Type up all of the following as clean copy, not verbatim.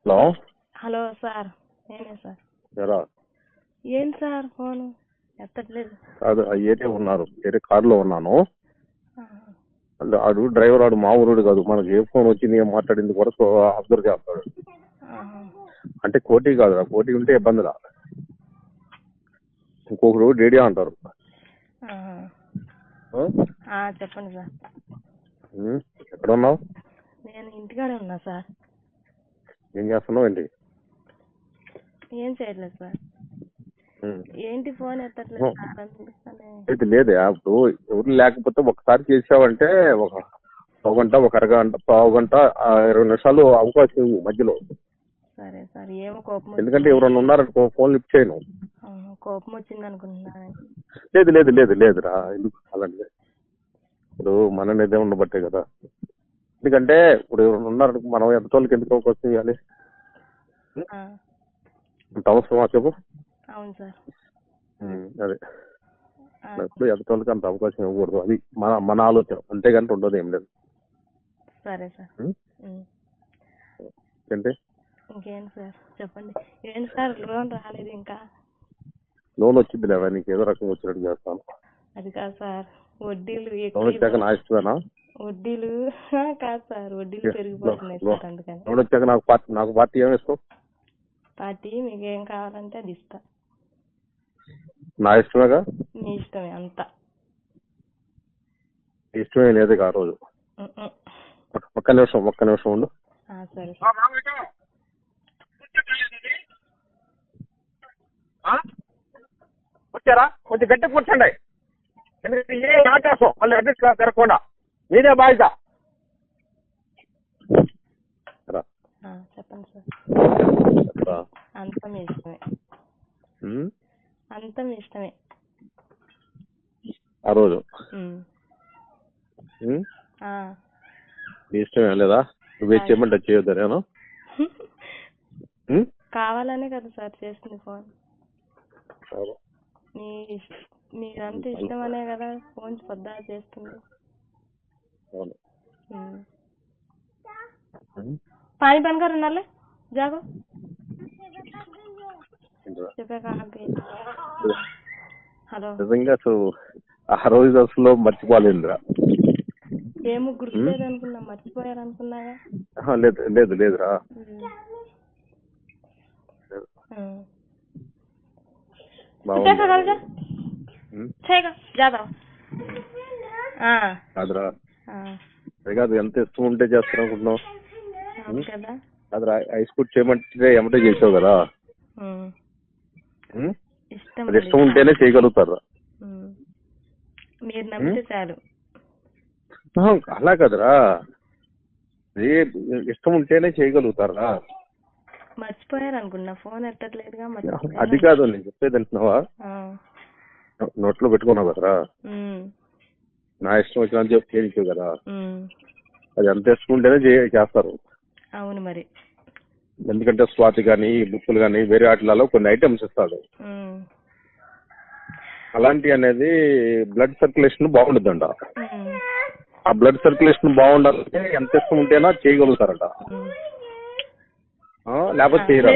Hello hello sir, నేనే sir. ఎరా ఏంటి సార్ ఫోన్ ఎత్తట్లేదు? కాదు, ఏటే ఉన్నారు, వేరే కారులో ఉన్నాను. ఆహా. ఆడు డ్రైవర్, ఆడు మా ఊరుడు కాదు. మనకి ఏ ఫోన్ వచ్చింది, ఏం మాట్లాడింది కూడా అబ్జర్వ్ చేస్తాడు. ఆహా. అంటే కోటి కాదు, కోటి ఉంటే ఇబ్బందిలా. ఇంకొకరు డేడియా అంటారు. ఆహా. చెప్పండి సార్. ఎక్కడ ఉన్నావు? నేను ఇంటికాడే ఉన్నా సార్. ఏం చేస్తున్నావు ఏంటి? ఏం చేయట్లేదు సార్. ఏంటి ఫోన్ ఎత్తట్లేదు సార్ అనిపిస్తానే. అయితే లేదే, ఇప్పుడు ఎవరు లేకపోతే ఒకసారి చేసావంటే ఒక గంట, ఒక అరగంట, పావు గంట, 20 నిమిషాలు అవకాశం ఇవ్వు మధ్యలో. సరే సార్. ఏమో కోపం ఎందుకంటే ఎవరన్నా ఉన్నారనుకో ఫోన్ లిఫ్ట్ చేయను. కోపం వచ్చింది అనుకుంటున్నా. లేదు లేదు లేదు లేదురా, ఎందుకు అలాంటి? ఇప్పుడు మన నిజం ఉండబట్టే కదా. ఎందుకంటే ఇప్పుడు ఎవరు ఉన్నారు, మనం ఎంత తోలికి ఎందుకు అవకాశం ఇవ్వాలి? అంత అవసరమా చెప్పు? అవును సార్. అదే ఎప్పుడు ఎంత తోలికి అంత అవకాశం ఇవ్వకూడదు. అది మన ఆలోచన, అంతేగాని ఉండదు ఏం లేదు. సరే సార్. ఏంటి ఇంకేంటి సార్ చెప్పండి. ఏంటి సార్ లోన్ రాలేదు ఇంకా? లోన్ వచ్చింది లేదా? నీకు ఏదో రకంగా వచ్చినట్టు చేస్తాను. అది కాదు సార్, వడ్డీలు లోన్ వచ్చాక నా ఇష్టమేనా? వడ్డీలు కాదు సార్, వడ్డీలు పెరిగిపోతున్నాయి సార్. అందుకని లోన్ వచ్చాక నాకు పార్టీ ఏమి ఇస్తావు? పార్టీ మీకు ఏం కావాలంటే అది ఇస్తా. నా ఇష్టమేగా? మీ ఇష్టమే అంతా. ఇష్టమే లేదు ఆ రోజు. ఒక్క నిమిషం ఉండు. సరే. వచ్చారా? కొంచెం గట్టి కూర్చోండి. ఎందుకంటే ఏ ఆకాశం మళ్ళీ అడ్రస్ తిరగకుండా మీదే బాధ్యత. చెప్పండి సార్. అంత మీ ఇష్టమే. అంత మీ ఇష్టమే ఆ రోజు. మీ ఇష్టమే లేదా? నువ్వే చేయమంటే చేయొద్దా? నేను కావాలనే కదా సార్ చేస్తుంది ఫోన్. మీరంతా ఇష్టం అనే కదా ఫోన్ పొద్దా చేస్తుంది. पानी बंद कर नल जागो హలో. నిజంగా అసలు ఆ రోజు అసలు మర్చిపోలేదురా. ఏమో గుర్తులేదు అనుకున్నా, మర్చిపోయారనుకున్నాగా. లేదు లేదురా. కాదురా, కాదు, ఎంత ఇష్టం ఉంటే చేస్తాను అనుకుంటున్నావు కదా. కాదురా, ఐస్ ఫుడ్ చేయమంటే ఏమంటే చేసావు కదా. అది ఇష్టం ఉంటేనే చేయగలుగుతారా? మీరు నమ్మితే చాలు. అలా కదరా, ఇష్టం ఉంటేనే చేయగలుగుతారా? మర్చిపోయారు అనుకున్నా, ఫోన్ ఎత్తట్లేదుగా. అది కాదు నేను చెప్పేది, అంటున్నావా? నోట్లో పెట్టుకున్నావు కదరా, నా ఇష్టం వచ్చిన చెప్పి చేయించావు కదా. అది ఎంత ఇష్టం ఉంటేనే చేస్తారు. అవును మరి. ఎందుకంటే స్వాతి కానీ బుక్కులు కానీ వేరే వాటిలలో కొన్ని ఐటమ్స్ ఇస్తాడు. అలాంటి అనేది బ్లడ్ సర్క్యులేషన్ బాగుంటుందంట. ఆ బ్లడ్ సర్క్యులేషన్ బాగుండాలంటే ఎంత ఇష్టం ఉంటేనా చేయగలుగుతారట, లేకపోతే చేయరు.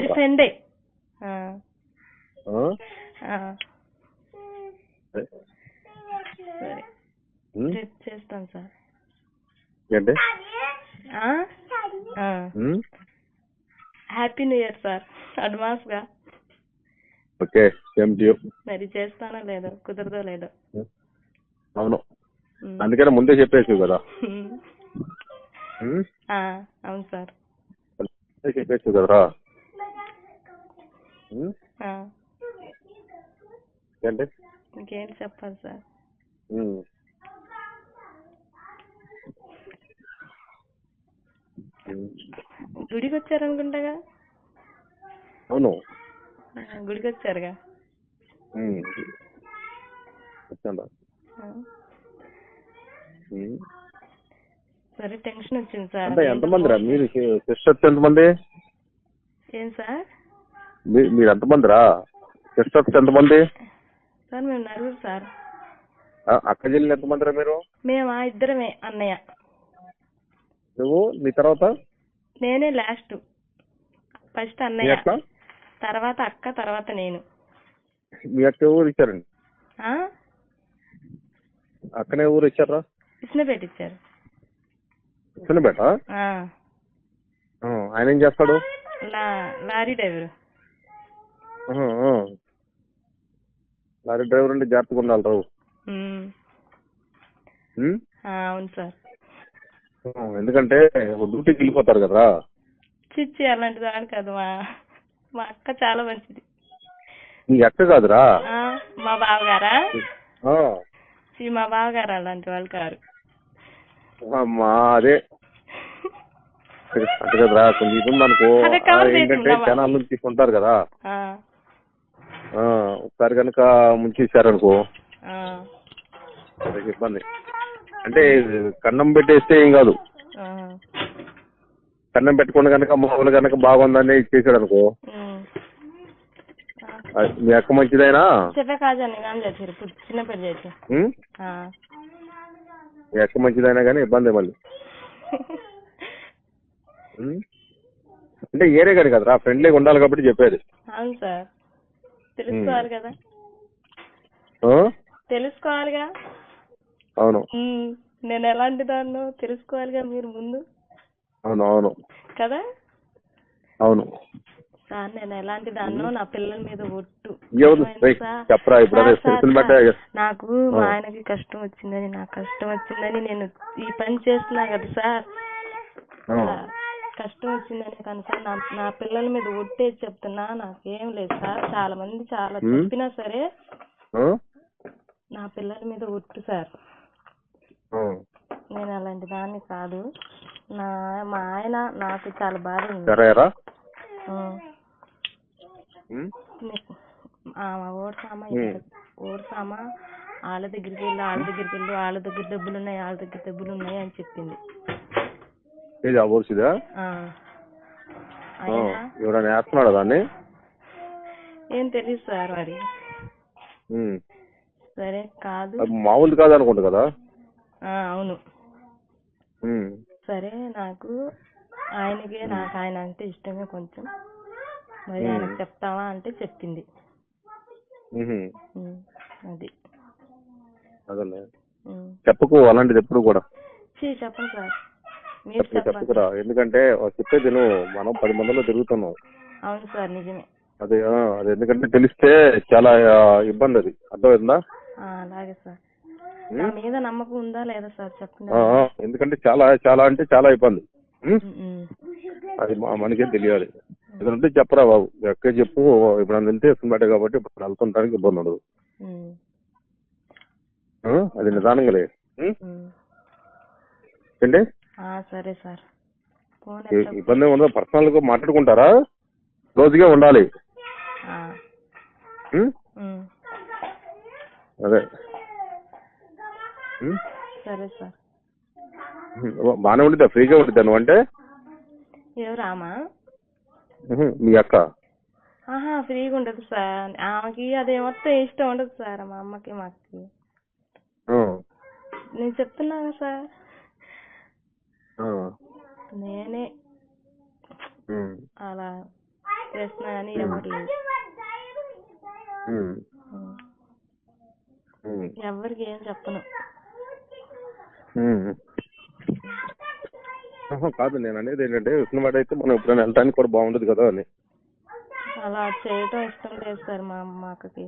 చేస్తాం సార్. ఏంటి? Happy new year sir advance గా. Okay, same to you. మరి చేస్తానో లేదో, కుదరదో లేదో. అవును, అందుకనే ముందే చెప్పేసి కదా. అవును సార్, చెప్పేసి కదరా. ఏంటి? ఇంకేంటి చెప్పాలి సార్. గుడికి వచ్చారనుకుంటాగా. అవును, గుడికి వచ్చారుగా. సరే, టెన్షన్ వచ్చింది సార్. అంటే ఎంతమంది రా మీరు సిస్టర్స్? ఎంతమంది? ఏం సార్? మీరు ఎంతమంది రా సిస్టర్స్? ఎంతమంది సార్? మేము నలుగురు సార్. అక్క చెల్లెలు ఎంతమంది రా మీరు? మేమా ఇద్దరమే, అన్నయ్య. నువ్వు, నీ తర్వాత? నేనే లాస్ట్. ఫస్ట్ మీ అన్నయ్య, అక్క తర్వాత అక్క, తర్వాత నేను. మీ అక్క ఊరు ఇచ్చారండి? ఆ అక్కనే ఊరు ఇచ్చారా? ఇచ్చినపేట ఇచ్చారు. చిన్నపేట. ఆ, ఆయన ఏం చేస్తాడు? Lorry driver. ఆహా, ఆ. లారీ డ్రైవర్ అంటే జాగ్రత్తగా ఉండాలి రావు. అవును సార్. ఎందుకంటే డ్యూటీకి వెళ్ళిపోతారు కదా. చిచ్చి అలాంటి దాని కాదు, మా అక్క చాలా మంచిది. నీ అక్క కాదురా? మా బావగారా? ఆ. మా బావగారు అలాంటి వాళ్ళు కారు. అమ్మా అదే అంటే కదరా, కొంచెం ఇది ఉందనుకో. ఏంటంటే జనాల నుంచి తీసుకుంటారు కదా, ఒకసారి కనుక ముంచేసారనుకో ఇబ్బంది. అంటే కన్నం పెట్టేస్తే ఏం కాదు, కన్నం పెట్టకుండా కనుక మామూలు కనుక బాగుందని ఇచ్చేసాడు అనుకో. మీ అక్క మంచిదైనా మీ అక్క మంచిదైనా కానీ ఇబ్బంది మళ్ళీ. అంటే ఏరే కానీ కదరా, ఫ్రెండ్లీగా ఉండాలి కాబట్టి చెప్పేది. అవును సార్, తెలుసుకోవాలి కదా. తెలుసుకోవాలిగా. అవును, నేను ఎలాంటి దాన్నో తెలుసుకోవాలిగా మీరు ముందు. అవును అవును కదా. అవును సార్, నేను ఎలాంటి దాన్నో నా పిల్లల మీద ఒట్టు. చెప్పరా ఇప్పుడు. నాకు మా ఆయనకి కష్టం వచ్చిందని, నాకు కష్టం వచ్చిందని నేను ఈ పని చేస్తున్నా కదా సార్. కష్టం వచ్చిందని కానీ సార్, నా పిల్లల మీద ఒట్టేసి చెప్తున్నా, నాకేం లేదు సార్. చాలా మంది చాలా చెప్పినా సరే నా పిల్లల మీద ఒట్టు సార్. నేను అలాంటి దాన్ని కాదు. మా ఆయన నాకు చాలా బాధ ఉంది. ఓడ్సామా వాళ్ళ దగ్గరికి వెళ్ళి వాళ్ళ దగ్గర డబ్బులు ఉన్నాయి అని చెప్పింది. దాన్ని ఏం తెలియదు సార్ మరి. సరే కాదు, మామూలు కాదు అనుకుంటా కదా. అవును. సరే, నాకు ఆయన అంటే ఇష్టమే కొంచెం. మరి ఆయనకు చెప్తావా అంటే చెప్పింది. అది చెప్పకు అలాంటిది ఎప్పుడు కూడా. చెప్పండి సార్, చెప్పుకురా. ఎందుకంటే చెప్పేది నువ్వు, మనం 10 మందిలో తిరుగుతున్నావు. అవును సార్, నిజమే. అది ఎందుకంటే తెలిస్తే చాలా ఇబ్బంది. అది అర్థమైందా? అలాగే సార్. నా మీద నమ్మకం ఉందా లేదా సార్ చెప్పండి. ఎందుకంటే చాలా చాలా అంటే చాలా ఇబ్బంది. అది మనకేం తెలియాలి. ఎందుకంటే చెప్పరా బాబు, ఎక్కడ చెప్పు. ఇప్పుడు నన్ను వెళ్తే ఇస్తుందట కాబట్టి ఇప్పుడు వెళ్తుంటానికి ఇబ్బంది ఉండదు. అది నిదానంగా లేదు. ఏంటి సరే సార్, ఇబ్బంది ఉండదు. పర్సనల్ గా మాట్లాడుకుంటారా, రోజుగా ఉండాలి. అదే సరే సార్. బాగానే ఉండిద్దా, ఫ్రీగా ఉండిద్దా నువ్వు అంటే? ఎవరామా? మీ అక్క ఫ్రీగా ఉండదు సార్. ఆమెకి అదే మొత్తం ఇష్టం ఉండదు సార్, మా అమ్మకి మాకి. నేను చెప్తున్నాను సార్, నేనే అలా చేస్తున్నా కానీ ఎవరు లేదు. ఎవరికి ఏం చెప్పను. కాదు, నేను అనేది ఏంటంటే విష్ణువాడ అయితే మనం ఎప్పుడైనా వెళ్ళడానికి కూడా బాగుండదు కదా అని. అలా చేయటం ఇష్టం లేదు సార్ మా అక్కకి.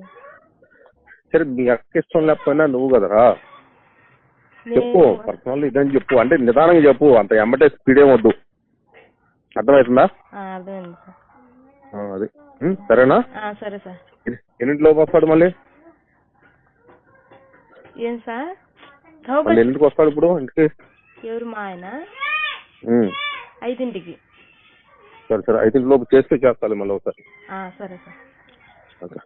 సరే, మీ అక్క ఇష్టం లేకపోయినా నువ్వు కదరా చెప్పు. పర్సనల్ ఇదని చెప్పు, అంటే నిదానంగా చెప్పు. అంత ఎమ్మటే స్పీడ్ ఏమొద్దు. అర్థమవుతుందా? అర్థమైంది సార్. అది సరేనా? సరే సార్. ఎన్నింటిలోకి వస్తాడు మళ్ళీ? ఏం సార్? ఎన్నింటికి వస్తాడు ఇప్పుడు ఇంటికి? ఎవరు? మా ఆయన 5ంటికి. సరే 5ంటిలోపు చేస్తే చేస్తాను మళ్ళీ ఒకసారి. సరే సార్. ఓకే.